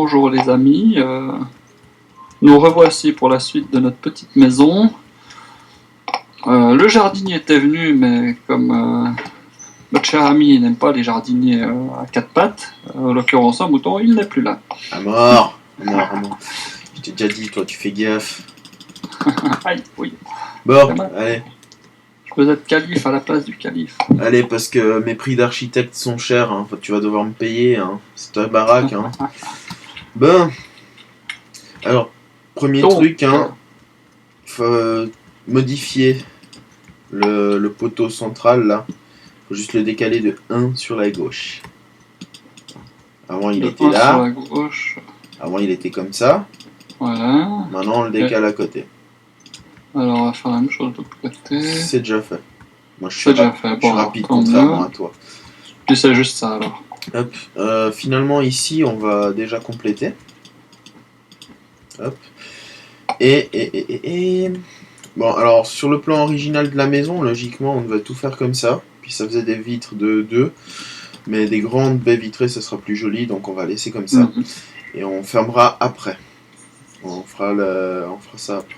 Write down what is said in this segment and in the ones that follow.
bonjour les amis, nous revoici pour la suite de notre petite maison. Le jardinier était venu, mais comme notre cher ami n'aime pas les jardiniers à quatre pattes, en l'occurrence un mouton, il n'est plus là. À mort, à mort, à mort. Je t'ai déjà dit, toi, tu fais gaffe. Aïe, oui, Bon, allez, je peux être calife à la place du calife. allez, parce que mes prix d'architecte sont chers, hein. Tu vas devoir me payer, hein. C'est ta baraque, hein. Bon, alors, premier Donc, truc, hein, faut modifier le poteau central, là. Faut juste le décaler de 1 sur la gauche. Avant, il était là. Sur la gauche. Avant, il était comme ça. Voilà. Maintenant, on le décale à côté. Alors, on va faire la même chose de l'autre côté. C'est déjà fait. Moi, je suis, C'est déjà fait. je suis rapide, contrairement à toi. Puis c'est juste ça, alors. Hop. Finalement, ici, on va déjà compléter. Hop. Bon, alors, sur le plan original de la maison, logiquement, on devait tout faire comme ça. Puis ça faisait des vitres de 2. Mais des grandes baies vitrées, ça sera plus joli. Donc, on va laisser comme ça. Et on fermera après. On fera ça après.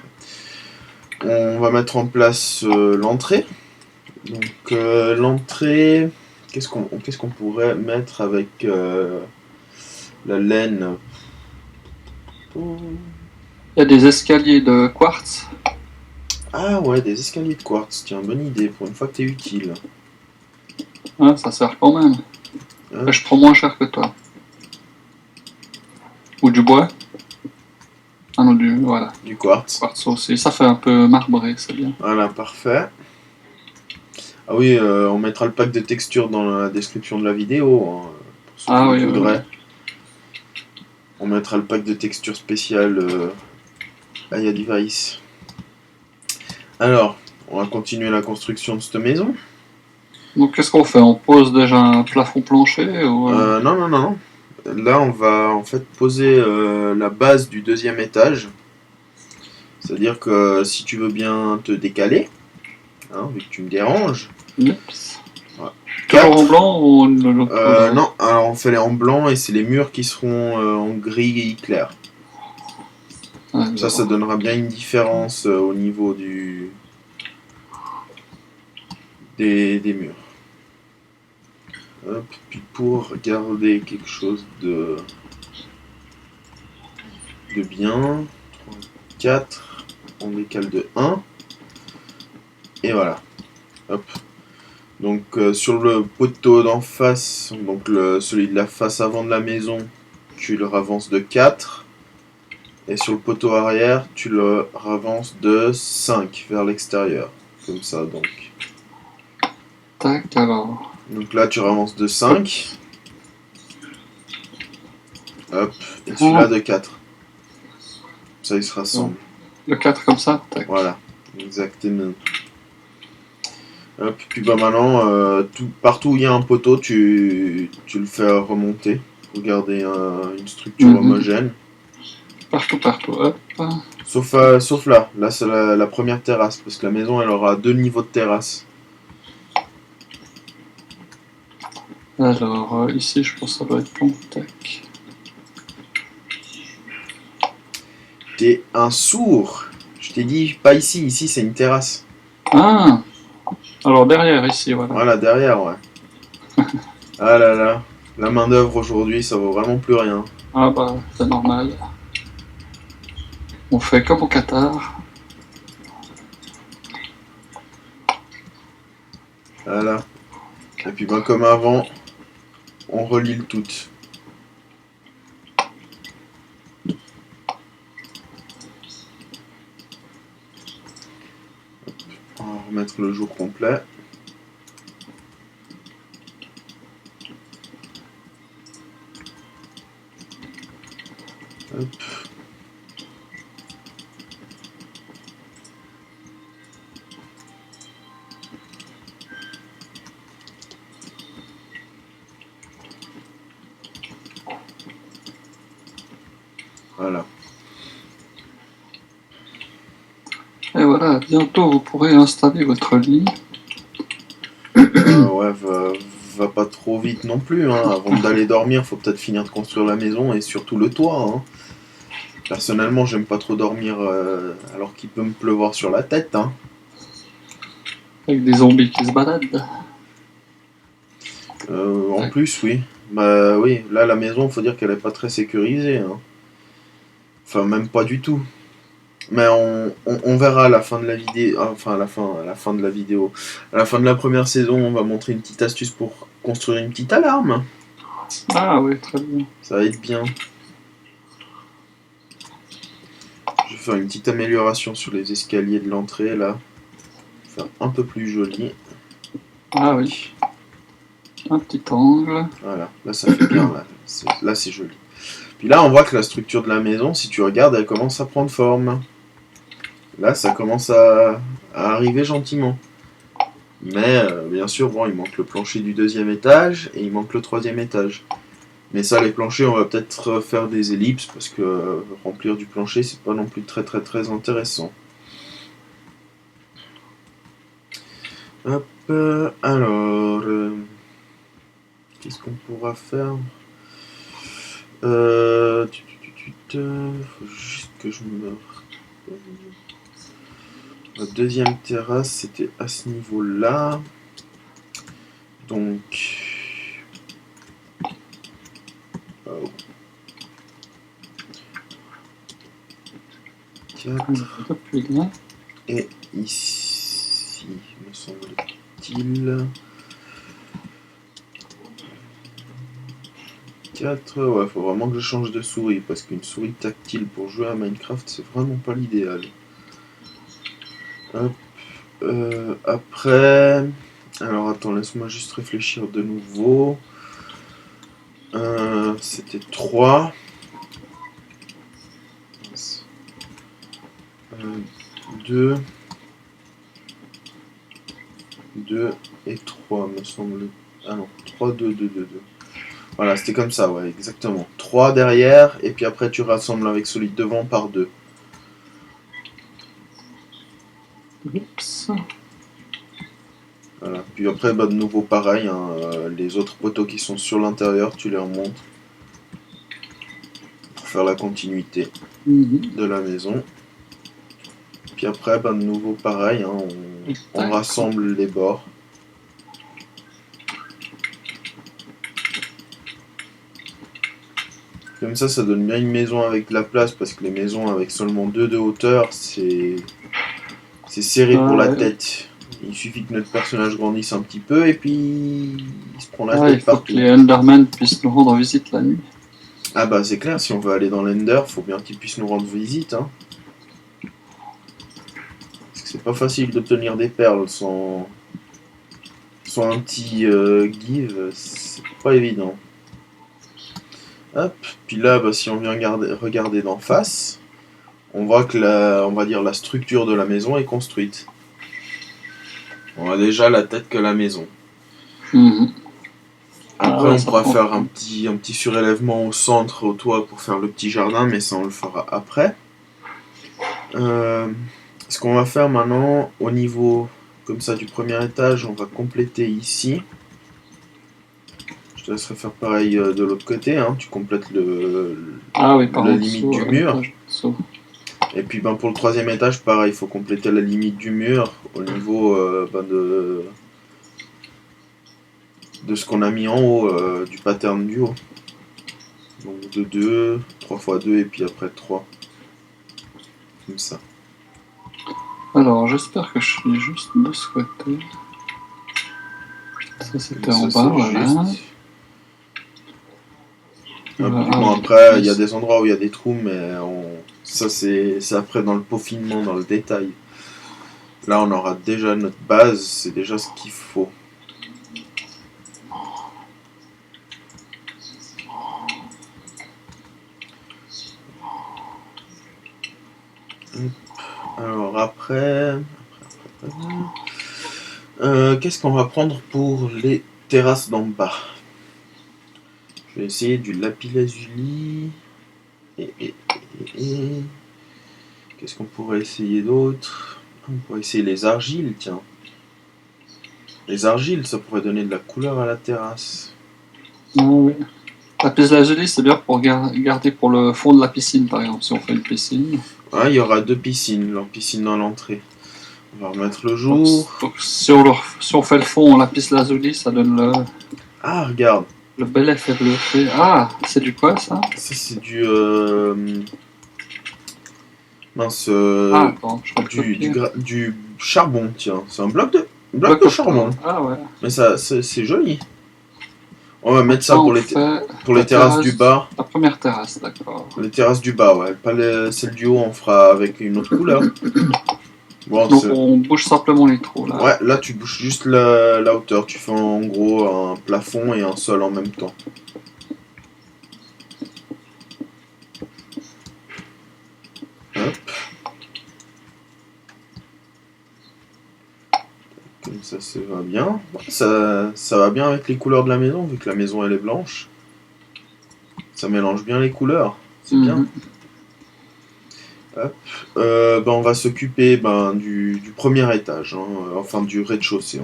On va mettre en place l'entrée. Donc, l'entrée... Qu'est-ce qu'on pourrait mettre avec la laine? Il y a des escaliers de quartz. Ah ouais, des escaliers de quartz. Tiens, bonne idée, pour une fois que t'es utile. Ah, ça sert quand même. Hein? Je prends moins cher que toi. Ou du bois. Ah non, voilà. Du quartz. Quartz aussi. Ça fait un peu marbré, c'est bien. Voilà, parfait. Ah oui, on mettra le pack de textures dans la description de la vidéo. Hein, pour ceux qui voudraient. Oui. On mettra le pack de textures spéciales Aya Device. Alors, on va continuer la construction de cette maison. Donc qu'est-ce qu'on fait? On pose déjà un plafond plancher ou Non. Là, on va en fait poser la base du deuxième étage. C'est-à-dire que si tu veux bien te décaler, hein, vu que tu me déranges. Yep. Ouais. Toujours en blanc ou non, alors on fait les en blanc et c'est les murs qui seront en gris clair. Ah, ça donnera bien une différence au niveau des murs. Hop, puis pour garder quelque chose de bien, 3, 4, on décale de 1, et voilà. Hop. Donc sur le poteau d'en face, donc celui de la face avant de la maison, tu le ravances de 4, et sur le poteau arrière, tu le ravances de 5 vers l'extérieur, comme ça donc. Tac, alors. Donc là, tu ravances de 5. Hop, et celui-là de 4. Ça, ils se rassemblent. Le 4 comme ça? Tac. Voilà, exactement. Hop, puis bah maintenant, partout où il y a un poteau, tu le fais remonter pour garder une structure homogène. Partout, hop. Sauf là c'est la première terrasse, parce que la maison, elle aura 2 niveaux de terrasse. Alors, ici, je pense que ça doit être bon. Tac. T'es un sourd. Je t'ai dit, pas ici. Ici, c'est une terrasse. Ah. Alors, derrière, ici, voilà. Voilà, derrière, ouais. Ah là là. La main d'œuvre aujourd'hui, ça vaut vraiment plus rien. Ah bah, c'est normal. On fait comme au Qatar. Voilà. Et puis, ben, comme avant, on relie le tout. On va remettre le jour complet. Hop. Voilà. Et voilà, bientôt vous pourrez installer votre lit. Ouais, va pas trop vite non plus. Hein. Avant d'aller dormir, faut peut-être finir de construire la maison et surtout le toit. Hein. Personnellement, j'aime pas trop dormir alors qu'il peut me pleuvoir sur la tête. Hein. Avec des zombies qui se baladent. En plus, oui. Bah oui, là la maison, faut dire qu'elle est pas très sécurisée. Hein. Enfin, même pas du tout. Mais on verra à la fin de la vidéo. Enfin, à la fin de la vidéo. À la fin de la première saison, on va montrer une petite astuce pour construire une petite alarme. Ah oui, très bien. Ça va être bien. Je vais faire une petite amélioration sur les escaliers de l'entrée là. Faire un peu plus joli. Ah oui. Un petit angle. Voilà, là ça fait bien. Là c'est joli. Puis là, on voit que la structure de la maison, si tu regardes, elle commence à prendre forme. Là, ça commence à arriver gentiment. Mais bien sûr, bon, il manque le plancher du deuxième étage et il manque le troisième étage. Mais ça, les planchers, on va peut-être faire des ellipses parce que remplir du plancher, c'est pas non plus très intéressant. Hop, alors, qu'est-ce qu'on pourra faire? Faut juste que je me... La deuxième terrasse, c'était à ce niveau-là. Donc... Oh. 4. Depuis là. Et ici, me semble-t-il... 4, ouais, faut vraiment que je change de souris, parce qu'une souris tactile pour jouer à Minecraft, c'est vraiment pas l'idéal. Hop, après... Alors attends, laisse-moi juste réfléchir de nouveau. C'était 3. 2. 2 et 3, me semble. Ah non, 3, 2, 2, 2, 2. Voilà, c'était comme ça, ouais, exactement. 3 derrière, et puis après tu rassembles avec celui de devant par 2. Oups. Voilà. Puis après, bah, de nouveau pareil, hein, les autres poteaux qui sont sur l'intérieur, tu les remontes pour faire la continuité de la maison. Puis après, bah, de nouveau pareil, hein, on rassemble les bords. Comme ça donne bien une maison avec de la place, parce que les maisons avec seulement 2 de hauteur, c'est serré pour la tête. Il suffit que notre personnage grandisse un petit peu, et puis il se prend la tête partout. Il faut que les Endermen puissent nous rendre visite la nuit. Ah bah c'est clair, si on veut aller dans l'Ender, faut bien qu'ils puissent nous rendre visite. Hein. Parce que c'est pas facile d'obtenir des perles sans un petit give, c'est pas évident. Hop, puis là, bah, si on vient regarder d'en face, on voit que la structure de la maison est construite. On a déjà la tête que la maison. Après, on pourra faire un petit surélèvement au centre, au toit, pour faire le petit jardin, mais ça, on le fera après. Ce qu'on va faire maintenant, au niveau comme ça du premier étage, on va compléter ici. Je te laisserai faire pareil de l'autre côté, hein. Tu complètes la limite du mur. Et puis ben, pour le troisième étage, pareil, il faut compléter la limite du mur au niveau de ce qu'on a mis en haut, du pattern du haut. Donc de 2, 3 fois 2 et puis après 3. Comme ça. Alors j'espère que je suis juste de ce côté. Ça c'était en bas, voilà. Bon, après, il y a des endroits où il y a des trous, mais ça c'est après dans le peaufinement, dans le détail. Là, on aura déjà notre base, c'est déjà ce qu'il faut. Alors après qu'est-ce qu'on va prendre pour les terrasses d'en bas? Je vais essayer du lapis-lazuli. Qu'est-ce qu'on pourrait essayer d'autre? On pourrait essayer les argiles, tiens. Les argiles, ça pourrait donner de la couleur à la terrasse. Ah, oui. Lapis lazuli, c'est bien pour garder pour le fond de la piscine, par exemple, si on fait une piscine. Ouais, il y aura 2 piscines, leur piscine dans l'entrée. On va remettre le Donc, jour. si on fait le fond en lapis lazuli, ça donne Ah, regarde, le bel effet bleuté. Ah, c'est du quoi ça? ça c'est du... mince, Ah, attends, je vais le copier. du charbon, tiens. C'est un bloc Bloc de de charbon. Ah ouais. Mais ça, c'est joli. On va mettre ça Ça, pour on les, fait pour la les terrasses du bas. La première terrasse, d'accord. Les terrasses du bas, ouais. Pas celle du haut, on fera avec une autre couleur. Bon, Donc on bouge simplement les trous là. ouais, là tu bouges juste la hauteur. Tu fais en gros un plafond et un sol en même temps. Hop. Comme ça va bien. Ça va bien avec les couleurs de la maison, vu que la maison elle est blanche. Ça mélange bien les couleurs. C'est bien. Hop. On va s'occuper du premier étage, hein, enfin du rez-de-chaussée.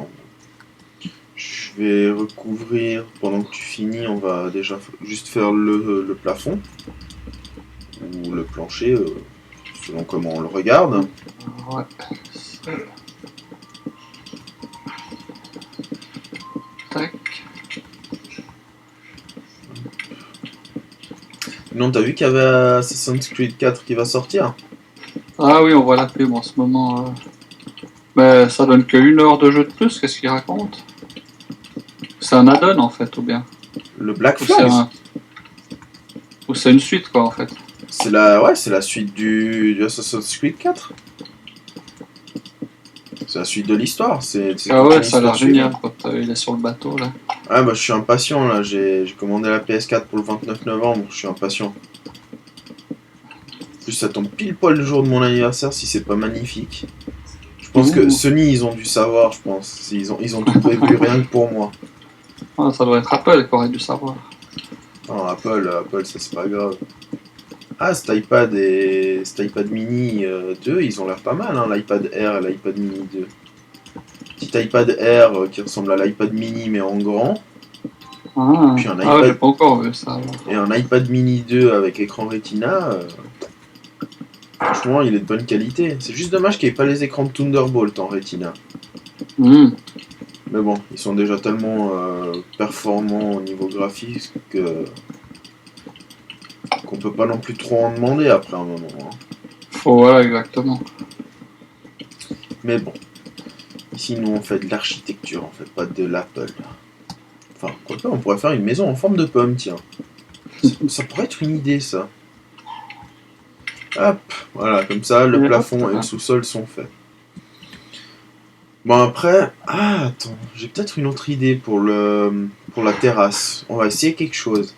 Je vais recouvrir, pendant que tu finis, on va déjà juste faire le plafond, ou le plancher, selon comment on le regarde. Ouais. Tac. Non, t'as vu qu'il y avait Assassin's Creed 4 qui va sortir? Ah oui, on voit la pub en ce moment. Mais ça donne que 1 heure de jeu de plus, qu'est-ce qu'il raconte? C'est un add-on en fait, ou bien? Le Black Ou c'est Flag. Ou c'est une suite quoi en fait? C'est la suite du Assassin's Creed 4. C'est la suite de l'histoire. Ah ouais, ça a l'air génial quand il est sur le bateau là. Ah bah je suis impatient là, j'ai commandé la PS4 pour le 29 novembre, je suis impatient. En plus ça tombe pile poil le jour de mon anniversaire si c'est pas magnifique. Je pense que Sony ils ont dû savoir, je pense. Ils ont tout prévu rien que pour moi. Ah, ça doit être Apple qui aurait dû savoir. Non, Apple ça c'est pas grave. Ah cet iPad mini 2 ils ont l'air pas mal, hein, l'iPad Air et l'iPad mini 2. Petit iPad Air qui ressemble à l'iPad mini mais en grand. Ah, Puis un ouais, iPad j'ai pas encore vu ça. et un iPad mini 2 avec écran Retina. Franchement, il est de bonne qualité. C'est juste dommage qu'il n'y ait pas les écrans de Thunderbolt en Retina. Mais bon, ils sont déjà tellement performants au niveau graphique qu'on peut pas non plus trop en demander après un moment. Hein. Voilà, exactement. Mais bon, ici nous on fait de l'architecture, on fait pas de l'Apple. Enfin, quoique, on pourrait faire une maison en forme de pomme, tiens. Ça pourrait être une idée, ça. Hop, voilà, comme ça, le plafond et le sous-sol sont faits. Bon, après... Ah, attends, j'ai peut-être une autre idée pour la terrasse. On va essayer quelque chose.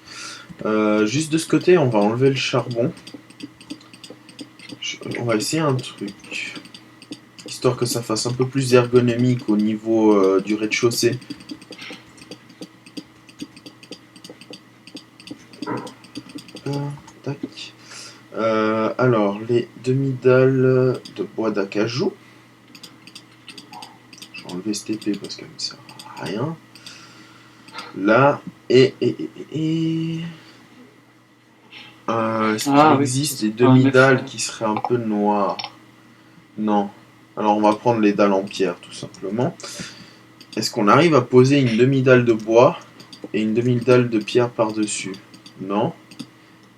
Juste de ce côté, on va enlever le charbon. On va essayer un truc. Histoire que ça fasse un peu plus ergonomique au niveau du rez-de-chaussée. Tac. Alors, les demi-dalles de bois d'acajou. Je vais enlever cette épée parce qu'elle ne sert à rien. Là, est-ce qu'il existe des demi-dalles qui seraient un peu noires? Non. Alors, on va prendre les dalles en pierre, tout simplement. Est-ce qu'on arrive à poser une demi-dalle de bois et une demi-dalle de pierre par-dessus? Non.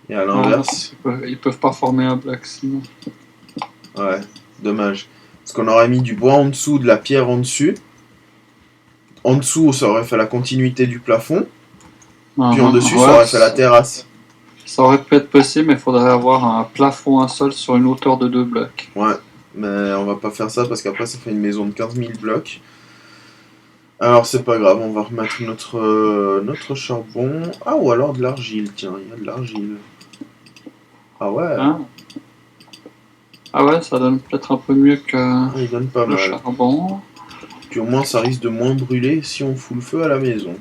Et à l'inverse... Ils peuvent pas former un bloc sinon. Ouais, dommage. Parce qu'on aurait mis du bois en dessous, de la pierre en dessus. En dessous, ça aurait fait la continuité du plafond. Puis en dessus, ça aurait fait la terrasse. Ça aurait pu être possible, mais il faudrait avoir un plafond, un sol sur une hauteur de 2 blocs. Ouais, mais on va pas faire ça parce qu'après, ça fait une maison de 15 000 blocs. Alors, c'est pas grave, on va remettre notre charbon. Ah, ou alors de l'argile, tiens, il y a de l'argile. Ah ouais. Ah ouais, ça donne peut-être un peu mieux que il donne pas le mal. charbon. Puis au moins, ça risque de moins brûler si on fout le feu à la maison.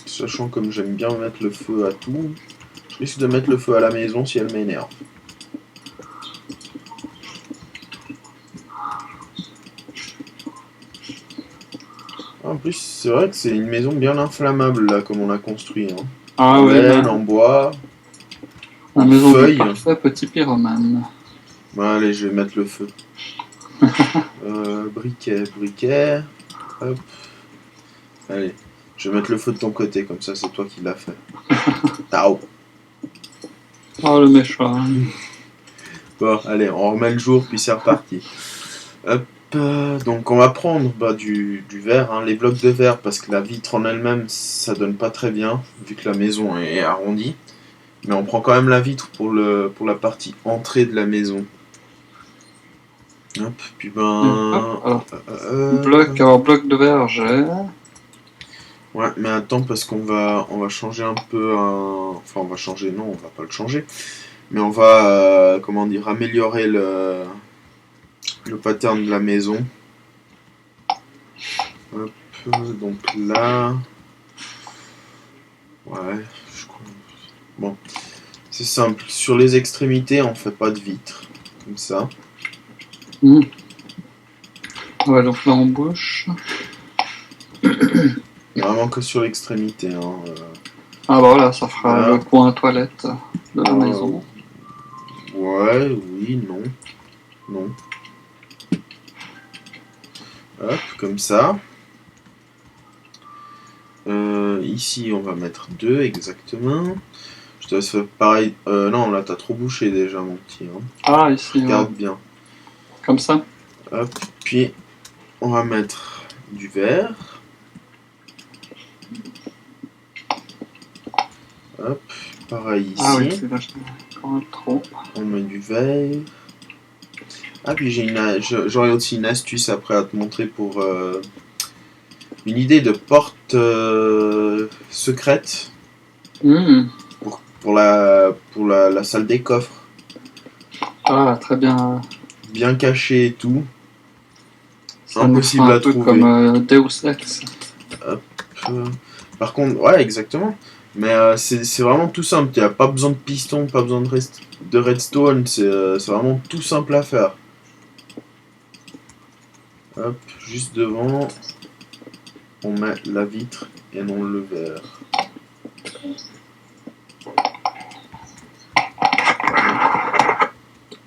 Sachant comme j'aime bien mettre le feu à tout, je risque de mettre le feu à la maison si elle m'énerve. plus, c'est vrai que c'est une maison bien inflammable, là, comme on l'a construit. Hein. Ah En ouais, laine, bah, en bois, la en maison du feuilles. parfait petit pyromane. Bon, allez, je vais mettre le feu. Briquet. Hop. Allez, je vais mettre le feu de ton côté, comme ça c'est toi qui l'as fait. Tao. Oh, le méchant. Bon, allez, on remet le jour, puis c'est reparti. Hop, donc on va prendre du verre, hein, les blocs de verre, parce que la vitre en elle-même, ça donne pas très bien, vu que la maison est arrondie. Mais on prend quand même la vitre pour la partie entrée de la maison. Hop, puis Hop, alors, bloc de verre, j'ai. Ouais, mais attends, parce on va changer un peu Enfin, on va changer, non, on va pas le changer. Mais on va, comment dire, améliorer le pattern de la maison. Hop, donc là... Ouais, je crois... Bon, c'est simple. Sur les extrémités, on fait pas de vitres. Comme ça. Ouais, donc là on bouche. Vraiment que sur l'extrémité. Hein, Ah bah voilà, ça fera là. le coin toilette de la maison. Ouais, oui, non. Non. Hop, comme ça. Ici, on va mettre 2 exactement. Je te laisse faire pareil. Non, là, t'as trop bouché déjà, mon petit. Hein. Ah, ici, Regarde ouais. bien. Comme ça. Hop, puis on va mettre du verre. Hop, pareil ici. Ah oui, c'est là, quand même trop. On met du verre. Ah, puis j'aurais aussi une astuce après à te montrer pour une idée de porte secrète pour la salle des coffres. Ah, très bien. Bien cachée et tout. Ça nous Impossible fera à un peu trouver. comme Deus Ex. Hop. Par contre, ouais, exactement. Mais c'est vraiment tout simple. Il n'y a pas besoin de piston, pas besoin de redstone. C'est vraiment tout simple à faire. Hop, juste devant, on met la vitre et non le verre.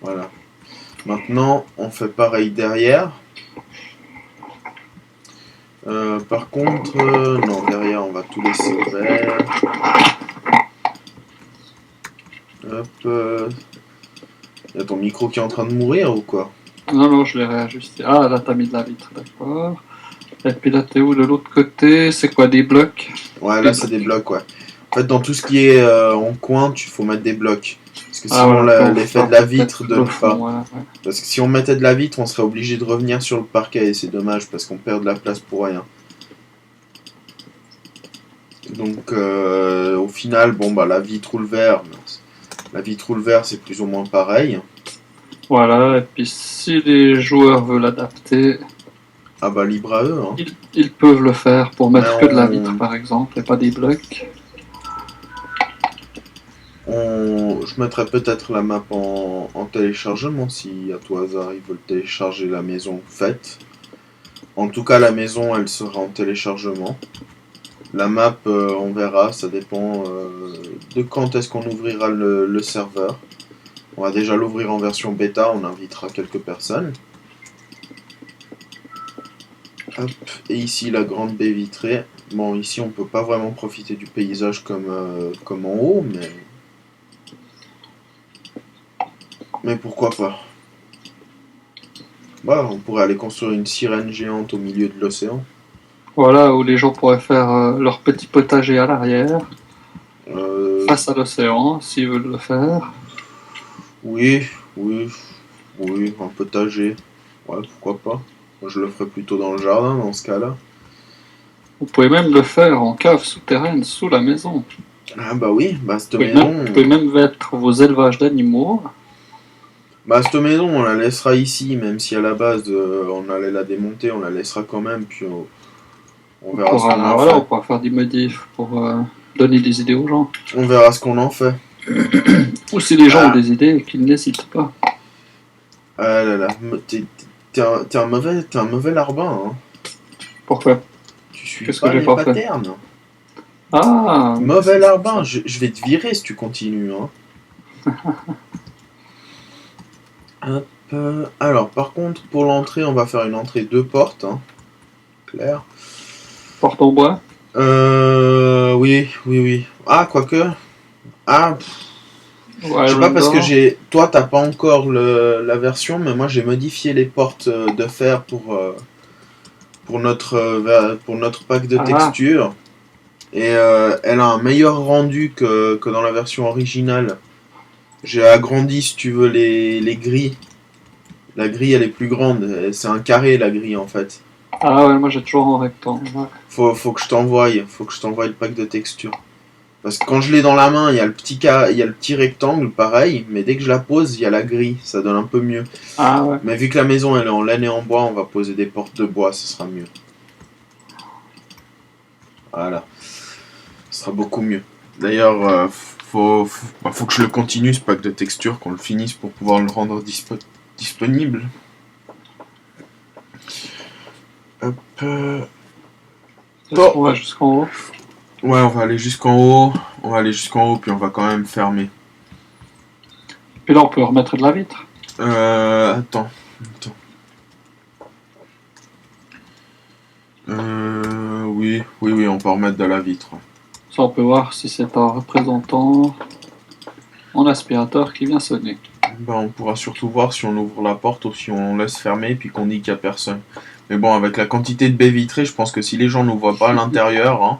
Voilà. Maintenant, on fait pareil derrière. Par contre, non, derrière, on va tout laisser vert. Hop. Y a ton micro qui est en train de mourir ou quoi? Non, non, je l'ai réajusté. Ah, là, t'as mis de la vitre, d'accord. Et puis là, t'es où de l'autre côté? C'est quoi, des blocs? Ouais, là, c'est des blocs, ouais. En fait, dans tout ce qui est en coin, il faut mettre des blocs. Parce que sinon, voilà, l'effet de la vitre donne pas. Ouais. Parce que si on mettait de la vitre, on serait obligé de revenir sur le parquet et c'est dommage parce qu'on perd de la place pour rien. Donc, au final, bon, bah, la vitre ou le verre, c'est plus ou moins pareil. Voilà, et puis si les joueurs veulent l'adapter, Ah bah, libre à eux. Hein. ils peuvent le faire pour mettre Mais que de la vitre, par exemple, et pas des blocs. Je mettrais peut-être la map en téléchargement si à tout hasard ils veulent télécharger la maison faite. En tout cas, la maison elle sera en téléchargement. La map, on verra, ça dépend de quand est-ce qu'on ouvrira le serveur. On va déjà l'ouvrir en version bêta, on invitera quelques personnes. Hop, et ici la grande baie vitrée. Bon, ici on peut pas vraiment profiter du paysage comme en haut, mais pourquoi pas. Bah, on pourrait aller construire une sirène géante au milieu de l'océan. Voilà, où les gens pourraient faire leur petit potager à l'arrière, face à l'océan, s'ils veulent le faire. Oui, un potager. Ouais, pourquoi pas. Moi, je le ferais plutôt dans le jardin dans ce cas-là. Vous pouvez même le faire en cave souterraine, sous la maison. Ah bah oui, bah cette Vous maison... pouvez même mettre vos élevages d'animaux. Bah cette maison, on la laissera ici, même si à la base, on allait la démonter, on la laissera quand même, puis on verra ce qu'on en Voilà, on fait. pourra faire des modifs pour donner des idées aux gens. On verra ce qu'on en fait. Ou si les gens ont des idées, qu'ils n'hésitent pas. Ah là là, t'es un mauvais larbin, hein. Pourquoi? Tu suis Qu'est-ce pas que j'ai les pas fait? patterns. Ah, Mauvais larbin, je vais te virer si tu continues. Hein. Hop, alors, par contre, pour l'entrée, on va faire une entrée 2 portes. Hein. Clair. porte en bois. Oui, oui, oui. Ah, quoique. Ah, Ouais, je sais pas parce que d'or. toi, t'as pas encore la version, mais moi j'ai modifié les portes de fer pour notre pack de Ah, textures. Et elle a un meilleur rendu que dans la version originale. J'ai agrandi, si tu veux, les grilles. La grille, elle est plus grande. C'est un carré, la grille, en fait. ah ouais, moi j'ai toujours en rectangle. Ouais. Faut que je t'envoie. Faut que je t'envoie le pack de textures. Parce que quand je l'ai dans la main, il y a il y a le petit rectangle, pareil. Mais dès que je la pose, il y a la grille. Ça donne un peu mieux. Ah ouais. Mais vu que la maison, elle est en laine et en bois, on va poser des portes de bois. Ce sera mieux. Voilà. Ce sera beaucoup mieux. D'ailleurs, faut que je le continue, ce pack de textures, qu'on le finisse pour pouvoir le rendre disponible. Hop. Est-ce qu'on va jusqu'en haut? Ouais, on va aller jusqu'en haut. On va aller jusqu'en haut, puis on va quand même fermer. Puis là, on peut remettre de la vitre. Attends. Oui, on peut remettre de la vitre. Ça, on peut voir si c'est un représentant en aspirateur qui vient sonner. Ben, on pourra surtout voir si on ouvre la porte ou si on laisse fermer puis qu'on dit qu'il n'y a personne. Mais bon, avec la quantité de baies vitrées, je pense que si les gens ne voient pas à l'intérieur, hein,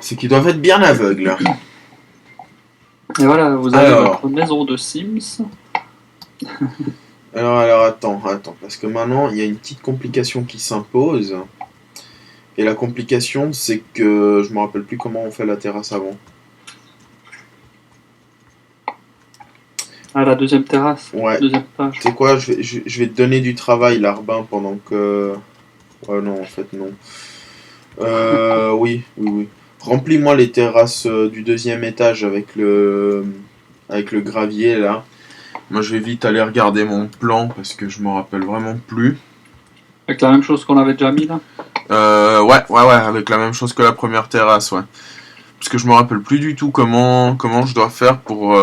c'est qu'ils doivent être bien aveugles. Et voilà, vous avez votre maison de Sims. Alors, attends, parce que maintenant, il y a une petite complication qui s'impose. Et la complication, c'est que je me rappelle plus comment on fait la terrasse avant. Ah, la deuxième terrasse. Ouais. Deuxième étage. Tu sais quoi, je vais te donner du travail, Larbin, pendant que... Ouais, non, en fait, non. Oui. Remplis-moi les terrasses du deuxième étage avec le gravier, là. Moi, je vais vite aller regarder mon plan, parce que je me rappelle vraiment plus. Avec la même chose qu'on avait déjà mis, là? Ouais, avec la même chose que la première terrasse, ouais. Parce que je me rappelle plus du tout comment je dois faire pour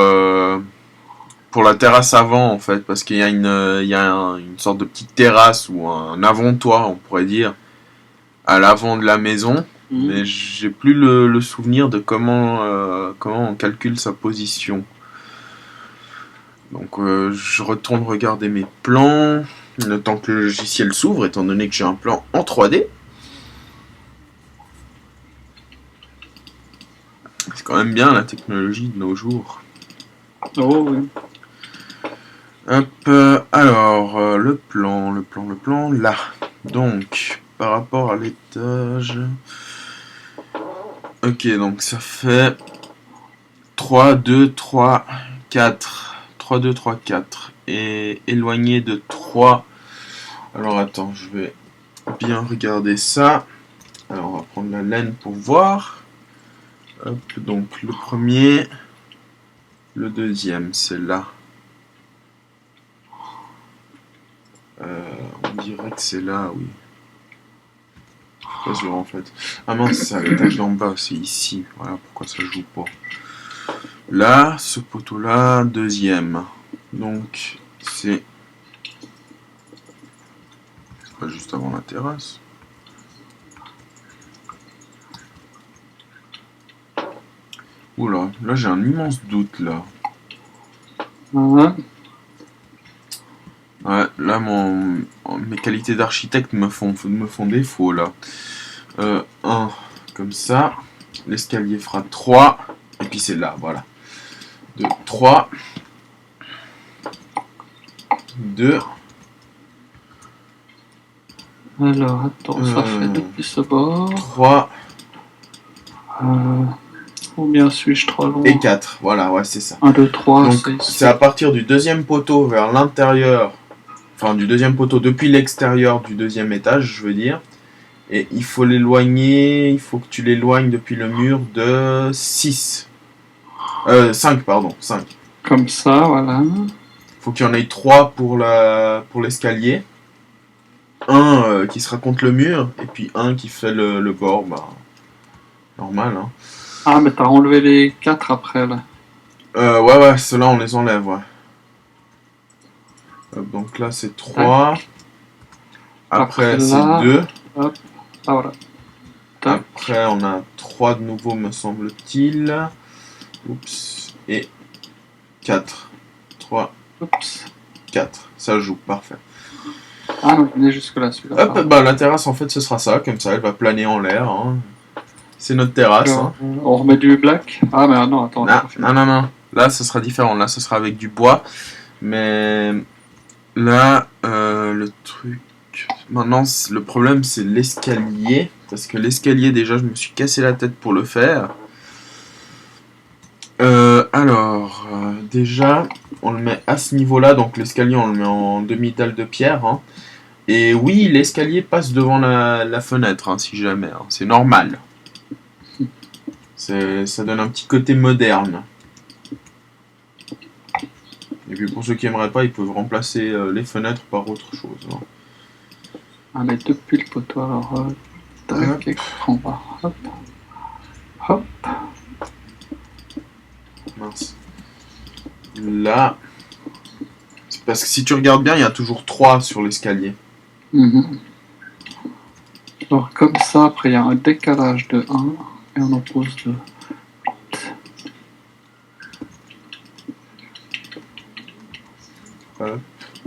la terrasse avant, en fait, parce qu'il y a une sorte de petite terrasse ou un avant-toit, on pourrait dire, à l'avant de la maison, mais j'ai plus le souvenir de comment on calcule sa position. Donc je retourne regarder mes plans, le temps que le logiciel s'ouvre, étant donné que j'ai un plan en 3D. C'est quand même bien la technologie de nos jours. Oh oui. Hop, alors, le plan, là. Donc, par rapport à l'étage... Ok, donc ça fait 3, 2, 3, 4. 3, 2, 3, 4. Et éloigné de 3. Alors attends, je vais bien regarder ça. Alors on va prendre la laine pour voir. Hop, donc le premier. Le deuxième, c'est là. On dirait que c'est là, oui. Pas sûr en fait. Ah mince, c'est à l'étage d'en bas, c'est ici. Voilà pourquoi ça joue pas. Là, ce poteau là, deuxième. Donc, c'est pas juste avant la terrasse. Oula, là j'ai un immense doute là. Ouais. Ouais, là mes qualités d'architecte me font défaut là. 1 comme ça. L'escalier fera 3. Et puis c'est là, voilà. 2, 3. 2. Alors, attends, ça fait depuis ce bord. 3. Ou bien suis-je trop loin? Et 4, voilà, ouais, c'est ça. 1, 2, 3, donc c'est à partir du deuxième poteau vers l'intérieur, enfin du deuxième poteau depuis l'extérieur du deuxième étage, je veux dire. Et il faut l'éloigner, il faut que tu l'éloignes depuis le mur de 6. 5, pardon, 5. Comme ça, voilà. Faut qu'il y en ait 3 pour l'escalier. un qui sera contre le mur, et puis un qui fait le bord, bah, normal, hein. Ah, mais t'as enlevé les 4 après, là. Ouais, ceux-là, on les enlève, ouais. Donc là, c'est 3. Tac. Après Après, c'est là, 2. hop. Ah, voilà. Tac. Après, on a 3 de nouveau, me semble-t-il. Oups. Et 4. 3, Oups. 4. Ça joue, parfait. Ah, non, il est jusque-là, celui-là. Hop, Pardon. bah la terrasse, en fait, ce sera ça, comme ça, elle va planer en l'air, hein. C'est notre terrasse, hein. On remet du black. Ah, mais non, attends, on n'a Ah, pas fini. non, non, non. Là, ce sera différent. Là, ce sera avec du bois. Mais là, le truc. Maintenant, le problème, c'est l'escalier. Parce que l'escalier, déjà, je me suis cassé la tête pour le faire. Déjà, on le met à ce niveau-là. Donc, l'escalier, on le met en demi-dalle de pierre, hein. Et oui, l'escalier passe devant la fenêtre, hein, si jamais, hein. C'est normal. Ça donne un petit côté moderne. Et puis pour ceux qui aimeraient pas, ils peuvent remplacer les fenêtres par autre chose, hein. Ah, mais depuis le poteau, alors. Tac, et on va. Hop. Hop. Mince. Là, c'est parce que si tu regardes bien, il y a toujours 3 sur l'escalier. Mhm. Alors, comme ça, après, il y a un décalage de 1 et on en pose 2.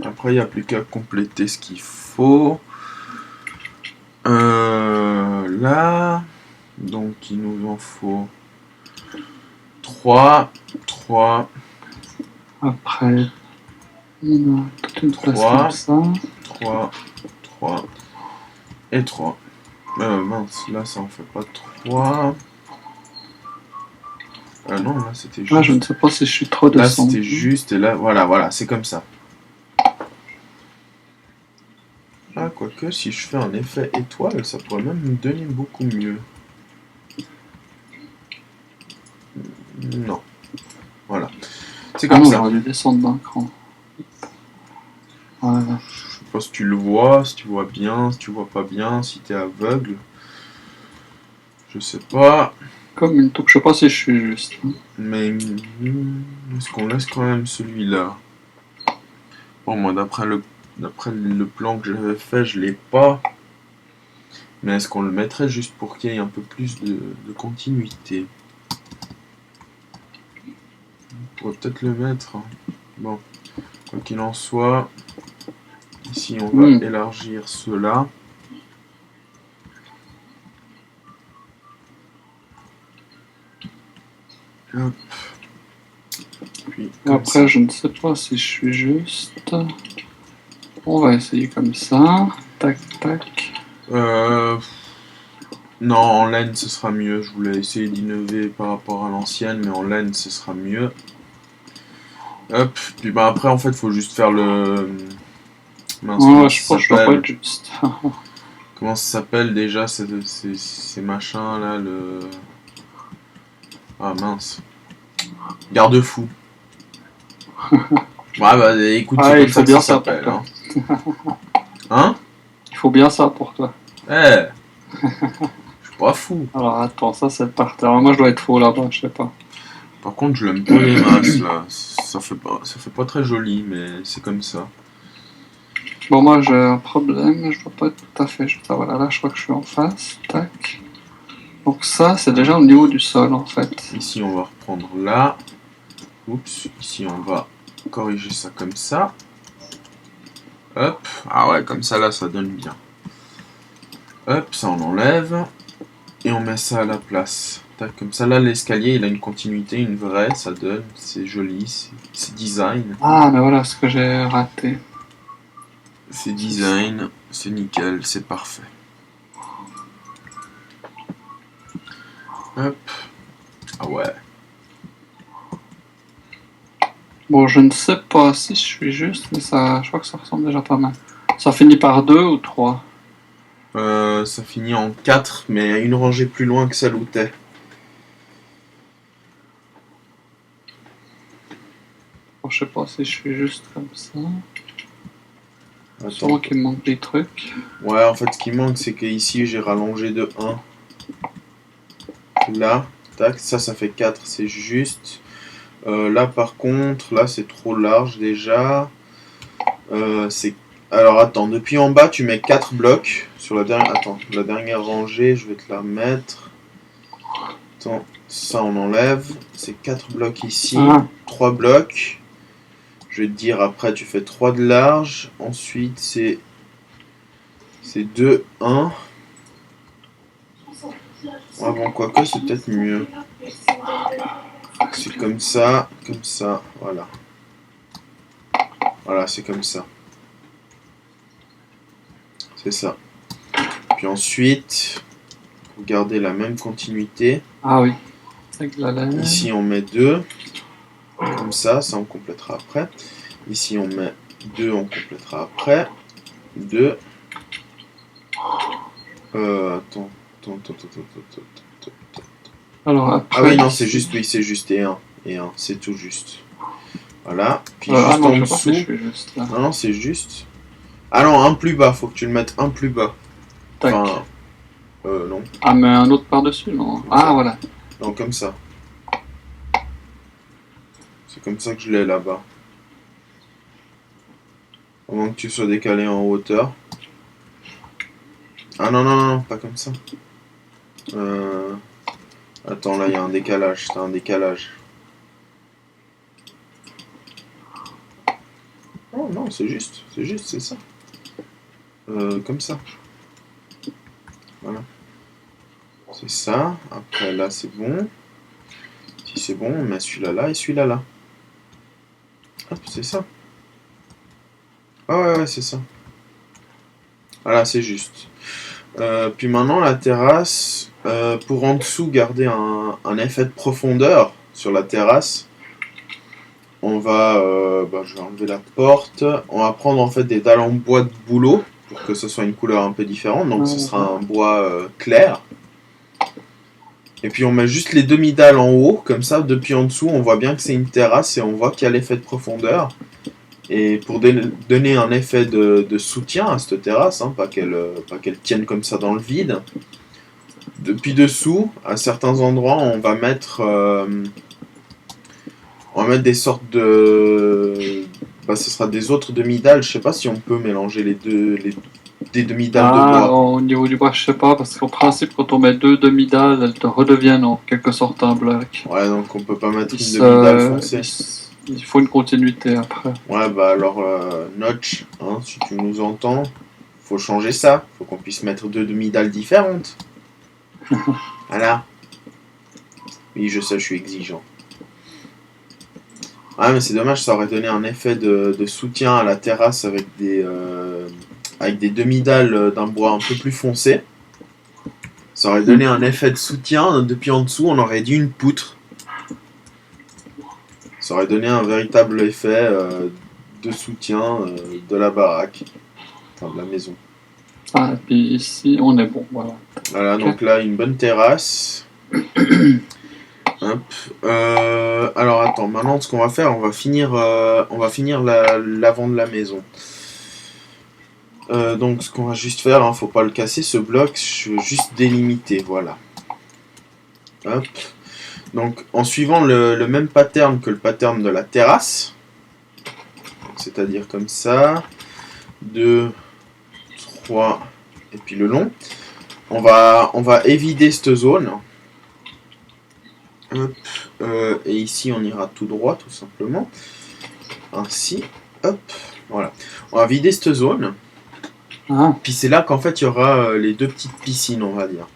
Après, il n'y a plus qu'à compléter ce qu'il faut. Là, donc il nous en faut 3, 3, Après, on a toute une place 3, comme ça. 3, 3 et 3. Mince, là ça en fait pas 3. Non, là c'était Là, je ne juste. sais pas si je suis trop Là descendu. c'était juste, et là, voilà, c'est comme ça. Ah, quoique, si je fais un effet étoile, ça pourrait même me donner beaucoup mieux. Non. Voilà. C'est Ah comme non, ça. j'aurais dû descendre d'un cran. Voilà. Je sais pas si tu le vois, si tu vois bien, si tu vois pas bien, si t'es aveugle. Je sais pas. Comme une touche, je sais pas si je suis juste. Mais est-ce qu'on laisse quand même celui-là? Bon, moi, d'après le plan que j'avais fait, je l'ai pas. Mais est-ce qu'on le mettrait juste pour qu'il y ait un peu plus de continuité? On pourrait peut-être le mettre, hein. Bon, quoi qu'il en soit, ici on va élargir cela. Hop. Puis, Après, ça. je ne sais pas si je suis juste. On va essayer comme ça. Tac, tac. Non, en laine ce sera mieux. Je voulais essayer d'innover par rapport à l'ancienne, mais en laine ce sera mieux. Hop, puis bah après en fait faut juste faire le. Mince, Ouais, comment je ça pense que je dois pas s'appelle? être juste. Comment ça s'appelle déjà ces machins là, le. Ah mince. Garde-fou. Ouais bah écoute, c'est Ah, comme il ça faut que ça bien ça pour s'appelle, toi. hein. Hein? Il faut bien ça pour toi. Eh, je suis pas fou. Alors attends, ça c'est par terre. Moi je dois être faux là-bas, je sais pas. Par contre je l'aime pas les masses là. Ça fait pas très joli, mais c'est comme ça. Bon, moi j'ai un problème, je dois pas être tout à fait juste. Ah, voilà, là je crois que je suis en face. Tac. Donc ça, c'est déjà au niveau du sol en fait. Ici on va reprendre là. Oups, ici on va corriger ça comme ça. Hop, ah ouais, comme ça là, ça donne bien. Hop, ça on enlève. Et on met ça à la place. Tac, comme ça là, l'escalier il a une continuité, une vraie, ça donne, c'est joli, c'est design. Ah, mais voilà ce que j'ai raté. C'est design, c'est nickel, c'est parfait. Hop, ah ouais. Bon, je ne sais pas si je suis juste, mais ça, je crois que ça ressemble déjà pas mal. Ça finit par 2 ou 3. Ça finit en 4, mais une rangée plus loin que celle où t'es. Bon, je sais pas si je suis juste comme ça. Sûrement qu'il me manque des trucs. Ouais, en fait, ce qui manque, c'est que ici j'ai rallongé de 1. Là, tac, ça fait 4, c'est juste. Là, par contre, là, c'est trop large déjà. C'est... Alors, attends, depuis en bas, tu mets 4 blocs. Sur la dernière... Attends, la dernière rangée, je vais te la mettre. Attends, ça, on enlève. C'est 4 blocs ici. 3 blocs. Je vais te dire, après, tu fais 3 de large. Ensuite, c'est 2, 1. Ah bon, quoique, c'est peut-être mieux. C'est comme ça, voilà. Voilà, c'est comme ça. C'est ça. Puis ensuite, pour garder la même continuité. Ah oui. Avec la laine. Ici, on met 2. Comme ça on complétera après. Ici, on met 2, on complétera après. 2. Attends. Alors après, ah oui, non, c'est juste, oui, c'est juste et 1. Et 1, c'est tout juste. Voilà. Puis juste non, en dessous. Si juste, là. Non, c'est juste. Ah non, un plus bas, faut que tu le mettes un plus bas. Tac. Enfin, non. Ah, mais un autre par-dessus, non. Ah, voilà. Non, comme ça. C'est comme ça que je l'ai là-bas. Au moins que tu sois décalé en hauteur. Ah non, pas comme ça. Attends, là, il y a un décalage. T'as un décalage. Oh non, c'est juste, c'est ça. Comme ça. Voilà. C'est ça. Après, là, c'est bon. Si c'est bon, on met celui-là là et celui-là là. Hop, c'est ça. Ah ouais, c'est ça. Voilà, c'est juste. Puis maintenant, la terrasse, pour en dessous garder un effet de profondeur sur la terrasse, on va, je vais enlever la porte, on va prendre en fait des dalles en bois de bouleau pour que ce soit une couleur un peu différente, donc ce sera un bois clair. Et puis on met juste les demi-dalles en haut, comme ça, depuis en dessous, on voit bien que c'est une terrasse et on voit qu'il y a l'effet de profondeur. Et pour donner un effet de soutien à cette terrasse, pas qu'elle tienne comme ça dans le vide, depuis dessous, à certains endroits, on va mettre des sortes de... ce sera des autres demi-dalles, je sais pas si on peut mélanger des demi-dalles de bois. Au niveau du bois, je sais pas, parce qu'en principe, quand on met 2 demi-dalles, elles te redeviennent en quelque sorte un bloc. Ouais, donc on peut pas mettre une demi-dalle foncée. Il faut une continuité après. Ouais, alors, Notch, si tu nous entends, faut changer ça. Faut qu'on puisse mettre 2 demi-dalles différentes. Voilà. Oui, je sais, je suis exigeant. Ah, mais c'est dommage, ça aurait donné un effet de soutien à la terrasse avec des demi-dalles d'un bois un peu plus foncé. Ça aurait donné un effet de soutien. Depuis en dessous, on aurait dit une poutre. Ça aurait donné un véritable effet de soutien de la baraque, enfin de la maison. Ah, et puis ici, on est bon, voilà. Voilà, okay. Donc là, une bonne terrasse. Hop. Alors attends, maintenant ce qu'on va faire, on va finir l'avant de la maison. Donc ce qu'on va juste faire, faut pas le casser ce bloc, je veux juste délimiter, voilà. Hop. Donc en suivant le même pattern que le pattern de la terrasse, c'est-à-dire comme ça, 2, 3, et puis le long, on va évider cette zone. Hop, et ici on ira tout droit tout simplement. Ainsi, hop, voilà. On va vider cette zone. Ah. Puis c'est là qu'en fait il y aura les 2 petites piscines, on va dire.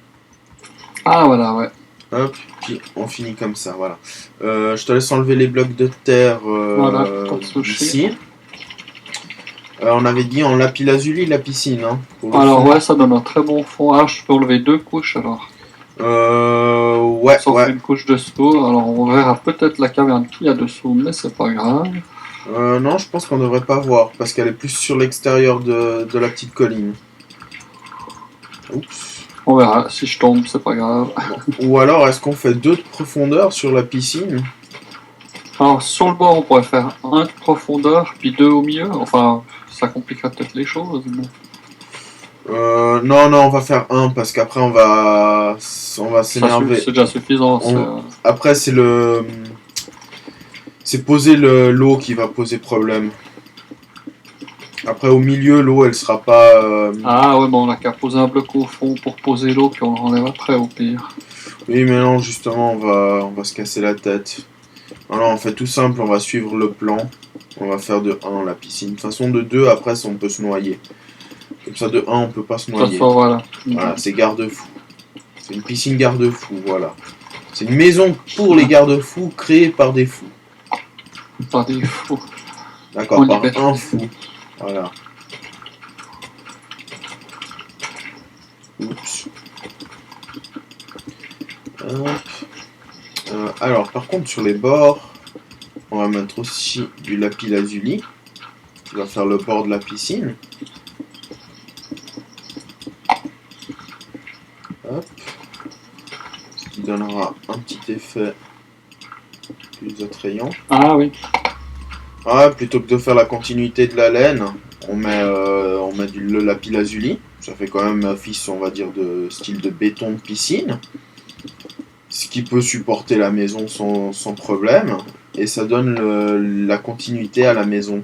Ah voilà, ouais. Hop, puis on finit comme ça, voilà. Je te laisse enlever les blocs de terre voilà, ici. On avait dit en lapis-lazuli la piscine. Alors ouais, ça donne un très bon fond. Ah, je peux enlever 2 couches alors. Ouais. Sauf une couche dessous. Alors on verra peut-être la caverne qu'il y a dessous, mais c'est pas grave. Non, je pense qu'on devrait pas voir parce qu'elle est plus sur l'extérieur de la petite colline. Oups. On verra, si je tombe, c'est pas grave. Bon. Ou alors, est-ce qu'on fait 2 de profondeur sur la piscine? Alors, sur le bord, on pourrait faire 1 de profondeur, puis 2 au milieu. Enfin, ça compliquera peut-être les choses. Mais... Non, on va faire un parce qu'après on va s'énerver. C'est déjà suffisant. Après, c'est poser l'eau qui va poser problème. Après, au milieu, l'eau, elle sera pas... Ah ouais, bon, on a qu'à poser un bloc au fond pour poser l'eau, puis on enlève après, au pire. Oui, mais non, justement, on va se casser la tête. Alors, on fait tout simple, on va suivre le plan. On va faire de 1 la piscine. De toute façon, de 2, après, on peut se noyer. Comme ça, de 1, on peut pas se noyer. Voilà. Voilà, c'est garde-fou. C'est une piscine garde-fou, voilà. C'est une maison pour les garde-fous, créée par des fous. Par des fous. D'accord, par un fou. Voilà. Oups. Alors, par contre, sur les bords, on va mettre aussi du lapis lazuli, qui va faire le bord de la piscine. Hop. Ce qui donnera un petit effet plus attrayant. Ah oui. Ouais, plutôt que de faire la continuité de la laine, on met le lapis lazuli. Ça fait quand même un fils, on va dire, de style de béton de piscine. Ce qui peut supporter la maison sans problème. Et ça donne la continuité à la maison.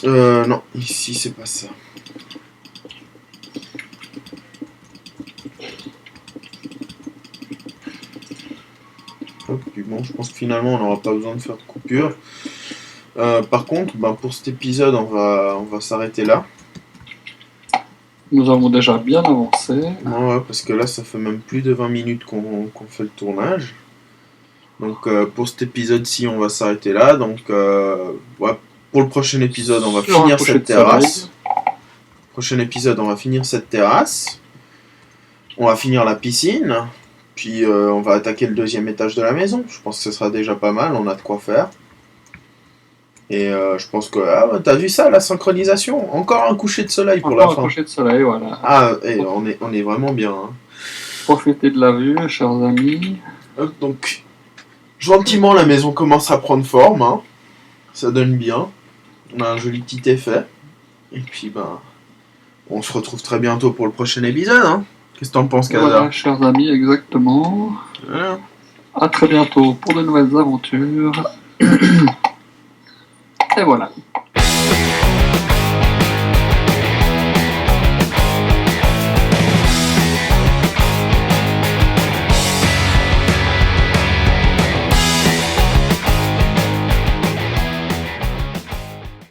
Non, ici c'est pas ça. Hop, bon, je pense que finalement on n'aura pas besoin de faire de coupure. Par contre, pour cet épisode, on va s'arrêter là. Nous avons déjà bien avancé. Ouais, parce que là, ça fait même plus de 20 minutes qu'on fait le tournage. Donc, pour cet épisode-ci, on va s'arrêter là. Donc, pour le prochain épisode, on va finir cette terrasse. Prochain épisode, on va finir cette terrasse. On va finir la piscine. Puis, on va attaquer le 2e étage de la maison. Je pense que ce sera déjà pas mal. On a de quoi faire. Et je pense que... Ah, t'as vu ça, la synchronisation? Encore un coucher de soleil pour la fin. Encore un coucher de soleil, voilà. Ah, on est vraiment bien. Hein. Profitez de la vue, chers amis. Donc, gentiment, la maison commence à prendre forme. Hein. Ça donne bien. On a un joli petit effet. Et puis, on se retrouve très bientôt pour le prochain épisode. Hein. Qu'est-ce que t'en penses, Kaza? Voilà, chers amis, exactement. Voilà. À très bientôt pour de nouvelles aventures. Et voilà.